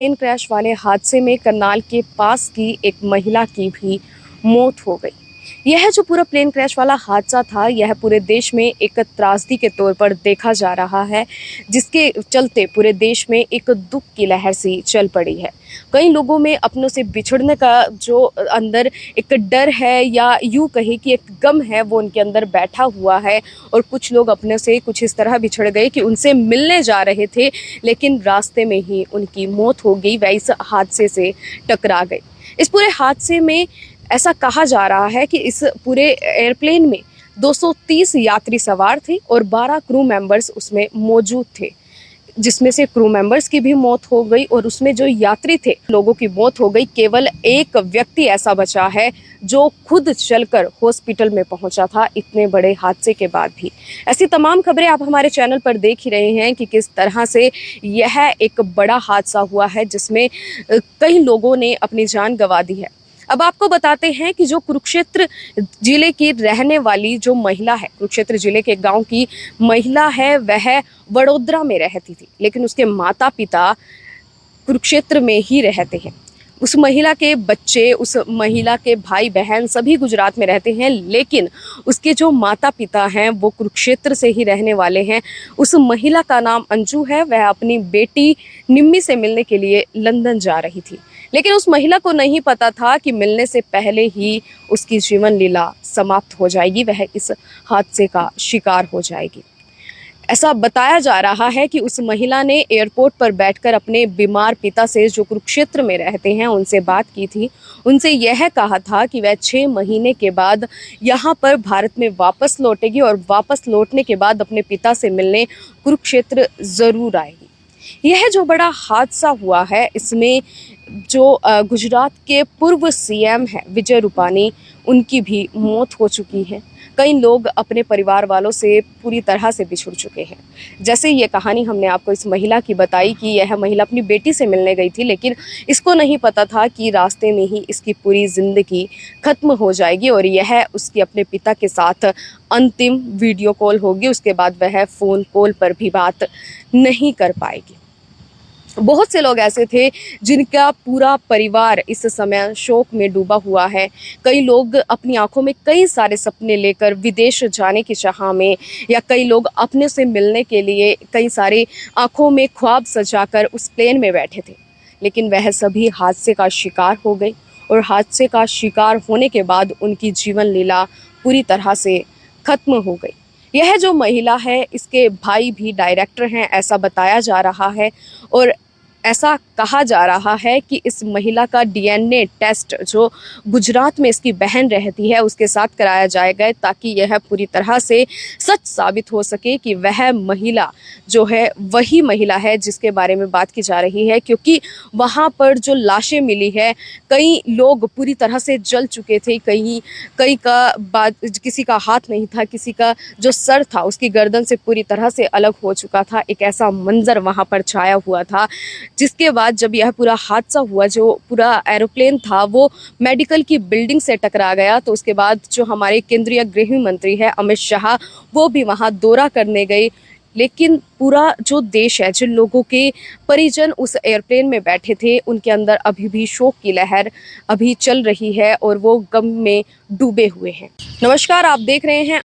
Plane crash वाले हादसे में करनाल के पास की एक महिला की भी मौत हो गई। यह जो पूरा प्लेन क्रैश वाला हादसा था, यह पूरे देश में एक त्रासदी के तौर पर देखा जा रहा है, जिसके चलते पूरे देश में एक दुख की लहर सी चल पड़ी है। कई लोगों में अपनों से बिछड़ने का जो अंदर एक डर है या यूं कहे कि एक गम है, वो उनके अंदर बैठा हुआ है। और कुछ लोग अपने से कुछ इस तरह बिछड़ गए कि उनसे मिलने जा रहे थे, लेकिन रास्ते में ही उनकी मौत हो गई, वह इस हादसे से टकरा गई। इस पूरे हादसे में ऐसा कहा जा रहा है कि इस पूरे एयरप्लेन में 230 यात्री सवार थे और 12 क्रू मेंबर्स उसमें मौजूद थे, जिसमें से क्रू मेंबर्स की भी मौत हो गई और उसमें जो यात्री थे लोगों की मौत हो गई। केवल एक व्यक्ति ऐसा बचा है जो खुद चलकर हॉस्पिटल में पहुंचा था, इतने बड़े हादसे के बाद भी। ऐसी तमाम खबरें आप हमारे चैनल पर देख ही रहे हैं कि किस तरह से यह एक बड़ा हादसा हुआ है, जिसमें कई लोगों ने अपनी जान गंवा दी है। अब आपको बताते हैं कि जो कुरुक्षेत्र जिले की रहने वाली जो महिला है, कुरुक्षेत्र जिले के गांव की महिला है, वह वडोदरा में रहती थी, लेकिन उसके माता पिता कुरुक्षेत्र में ही रहते हैं। उस महिला के बच्चे, उस महिला के भाई बहन सभी गुजरात में रहते हैं, लेकिन उसके जो माता पिता हैं वो कुरुक्षेत्र से ही रहने वाले हैं। उस महिला का नाम अंजू है। वह अपनी बेटी निम्मी से मिलने के लिए लंदन जा रही थी, लेकिन उस महिला को नहीं पता था कि मिलने से पहले ही उसकी जीवन लीला समाप्त हो जाएगी, वह इस हादसे का शिकार हो जाएगी। ऐसा बताया जा रहा है कि उस महिला ने एयरपोर्ट पर बैठकर अपने बीमार पिता से, जो कुरुक्षेत्र में रहते हैं, उनसे बात की थी। उनसे यह कहा था कि वह 6 महीने के बाद यहाँ पर भारत में वापस लौटेगी और वापस लौटने के बाद अपने पिता से मिलने कुरुक्षेत्र ज़रूर आएगी। यह जो बड़ा हादसा हुआ है, इसमें जो गुजरात के पूर्व सीएम है विजय रूपानी, उनकी भी मौत हो चुकी है। कई लोग अपने परिवार वालों से पूरी तरह से बिछुड़ चुके हैं। जैसे ये कहानी हमने आपको इस महिला की बताई कि यह महिला अपनी बेटी से मिलने गई थी, लेकिन इसको नहीं पता था कि रास्ते में ही इसकी पूरी जिंदगी खत्म हो जाएगी और यह उसकी अपने पिता के साथ अंतिम वीडियो कॉल होगी। उसके बाद वह फ़ोन कॉल पर भी बात नहीं कर पाएगी। बहुत से लोग ऐसे थे जिनका पूरा परिवार इस समय शोक में डूबा हुआ है। कई लोग अपनी आंखों में कई सारे सपने लेकर विदेश जाने की चाह में, या कई लोग अपने से मिलने के लिए कई सारे आंखों में ख्वाब सजाकर उस प्लेन में बैठे थे, लेकिन वह सभी हादसे का शिकार हो गए और हादसे का शिकार होने के बाद उनकी जीवन लीला पूरी तरह से खत्म हो गई। यह जो महिला है, इसके भाई भी डायरेक्टर हैं, ऐसा बताया जा रहा है। और ऐसा कहा जा रहा है कि इस महिला का डीएनए टेस्ट जो गुजरात में इसकी बहन रहती है उसके साथ कराया जाएगा, ताकि यह पूरी तरह से सच साबित हो सके कि वह महिला जो है वही महिला है जिसके बारे में बात की जा रही है। क्योंकि वहाँ पर जो लाशें मिली है, कई लोग पूरी तरह से जल चुके थे, कई का किसी का हाथ नहीं था, किसी का जो सर था उसकी गर्दन से पूरी तरह से अलग हो चुका था। एक ऐसा मंजर वहाँ पर छाया हुआ था, जिसके बाद जब यह पूरा हादसा हुआ, जो पूरा एरोप्लेन था वो मेडिकल की बिल्डिंग से टकरा गया, तो उसके बाद जो हमारे केंद्रीय गृह मंत्री है अमित शाह, वो भी वहां दौरा करने गए। लेकिन पूरा जो देश है, जिन लोगों के परिजन उस एयरप्लेन में बैठे थे, उनके अंदर अभी भी शोक की लहर अभी चल रही है और वो गम में डूबे हुए हैं। नमस्कार, आप देख रहे हैं